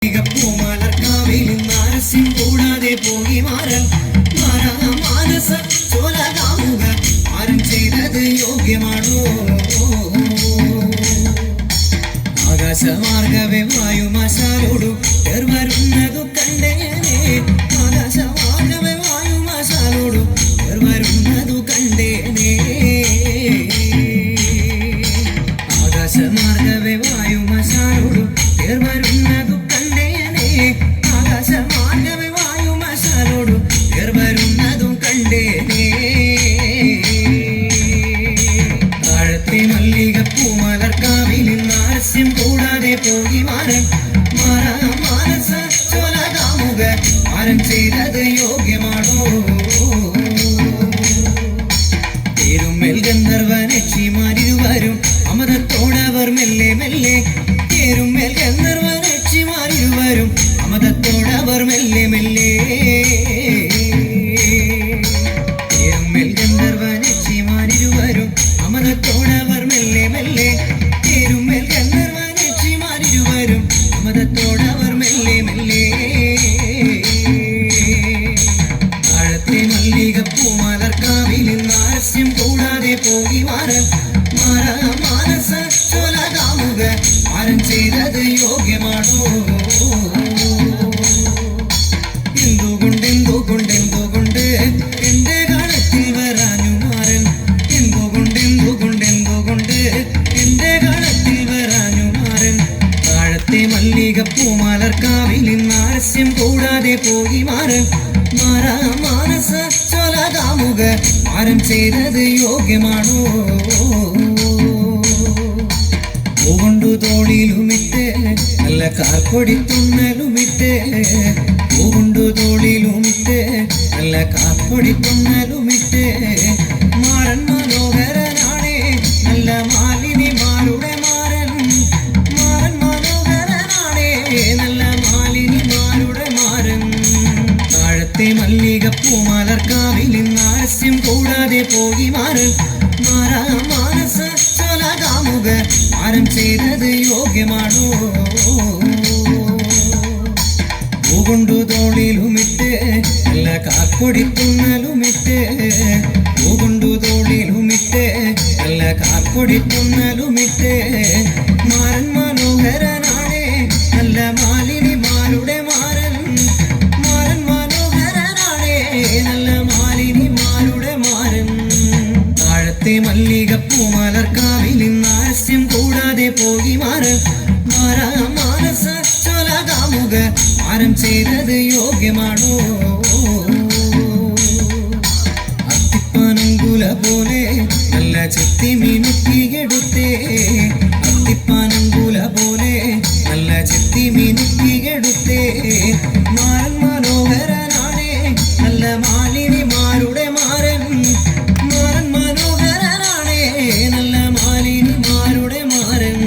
പൂമലർക്കാവിൽ നാരസ്യം കൂടാതെ പോയി മാറൽ മാനസ ചോലകാമുക ആരും ചെയ്തത് യോഗ്യമാണോ? ആകാശമാർഗവേ വായുമാശാലോടു വരുന്നതു കണ്ടേനെ ആകാശമാർഗവേ വായുമാശാലോടു വരുന്നതു കണ്ടേനെ ആകാശമാർഗവേ വായുമാശാലോടു വരുന്നതു കണ്ടേനെ ആകാശമാർഗവേ വായുമാശാലോടു വരുന്നതും കണ്ടേനെ താഴത്തെ മല്ലികപ്പൂ മലർക്കാവിൽ നാരസ്യം കൂടാതെ പോയി മാറൻ മാനസ ചോലകാമുക ആരും ചെയ്തത് യോഗ്യമാണോ? തേരുമ്മൽ ഗന്ധർവനക്ഷിമാരിരുവരും അമതത്തോടവർ മെല്ലെ മെല്ലെ തേരുമ്മൽ ഗന്ധർവനക്ഷിമാരിരുവരും അമതത്തോടവർ മെല്ലെ മെല്ലെ തേരുമ്മൽ ഗന്ധർവനക്ഷിമാരിരുവരും അമതത്തോടവർ മെല്ലെ മെല്ലെ തേരുമ്മൽ ഗന്ധർവനക്ഷിമാരിരുവരും അമതത്തോടവർ മെല്ലെ മെല്ലെ താഴത്തെ മല്ലികപ്പൂ മലർക്കാവിൽ നാരസ്യം കൂടാതെ പോയി മാറൻ മാനസ ചോലകാമുക ആരും ചെയ്തത് യോഗ്യമാണോ? എന്തുകൊണ്ട് എന്റെ ഗണത്തിൽ വരാനു മാറൻ എന്തുകൊണ്ട് എന്റെ ഗണത്തിൽ വരാനു മാറൻ താഴത്തെ മല്ലികപ്പൂ മലർക്കാവിൽ നാരസ്യം കൂടാതെ പോയി മാറൻ മാനസ ചോലകാമുക ആരും ചെയ്തത് യോഗ്യമാണോ? പൂകൊണ്ടു തോളിലുമിട്ട് നല്ല കാർപ്പൊടി തുന്നലുമിട്ട് പൂകൊണ്ടു തോളിലുമിട്ട് നല്ല കാർപ്പൊടി തുന്നലുമിട്ട് മാറൻ മനോഹരനാണേ നല്ല മാലിനിമാരുടെ മാറൻ മനോഹരനാണേ നല്ല മാലിനിമാരുടെ മാറൻ താഴത്തെ മല്ലികപ്പൂ മലർക്കാവിൽ നാരസ്യം കൂടാതെ പോയി മാറൻ മാനസ ചോലകാമുക ആരും ചെയ്തത് യോഗ്യമാണോ? പൂകൊണ്ടു തോളിലുമിട്ട് നല്ല കാർപ്പൊടി തുന്നലുമിട്ട് പൂകൊണ്ടു തോളിലുമിട്ട് നല്ല കാർപ്പൊടി തുന്നലുമിട്ട് മാറൻ മനോഹരനാണേ നല്ല മാലിനിമാരുടെ മാറൻ മനോഹരനാണേ നല്ല മാലിനിമാരുടെ മാറൻ താഴത്തെ മല്ലികപ്പൂ മലർക്കാവിൽ നാരസ്യം കൂടാതെ പോയി മാറൻ മാനസ ചോലകാമുക ആരും ചെയ്തത് യോഗ്യമാണോ? അത്തിപ്പാനങ്കുല പോലെ നല്ല ചെത്തി മിനുക്കിയെടുത്തേ അത്തിപ്പാനങ്കുല പോലെ നല്ല ചെത്തി മിനുക്കിയെടുത്തേ മാറൻ മനോഹരനാണേ നല്ല മാലിനിമാരുടെ മാറൻ മനോഹരനാണേ നല്ല മാലിനിമാരുടെ മാറൻ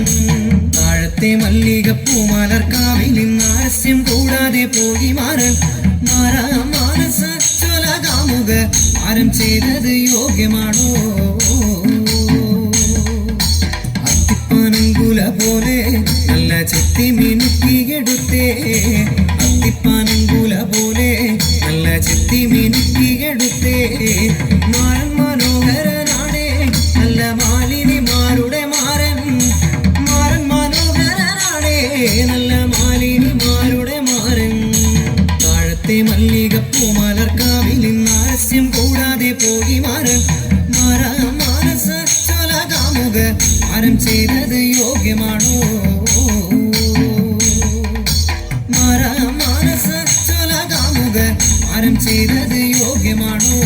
താഴത്തെ മല്ലികപ്പൂ മലർക്കാവിൽ നാരസ്യം കൂടാതെ പോയി മാറൻ മാനസ ചോലകാമുക ആരും ചെയ്തത് യോഗ്യമാണോ? അത്തിപ്പാനങ്കുല പോലെ നല്ല ചെത്തി മിനുക്കിയെടുത്തേ അത്തിപ്പാനങ്കുല പോലെ നല്ല ചെത്തി മിനുക്കിയെടുത്തേ മാറൻ മനോഹരനാണേ നല്ല മാലിനിമാരുടെ മാറൻ മനോഹരനാണേ നല്ല മാലിനിമാരുടെ മാറൻ താഴത്തെ മല്ലികപ്പൂ മലർക്കാവിൽ നാരസ്യം കൂടാതെ പോയി മാറൻ മാനസ ചോലകാമുക ആരും ചെയ്തത് യോഗ്യമാണോ? മാനസ ചോലകാമുക ആരും ചെയ്തത് യോഗ്യമാണോ?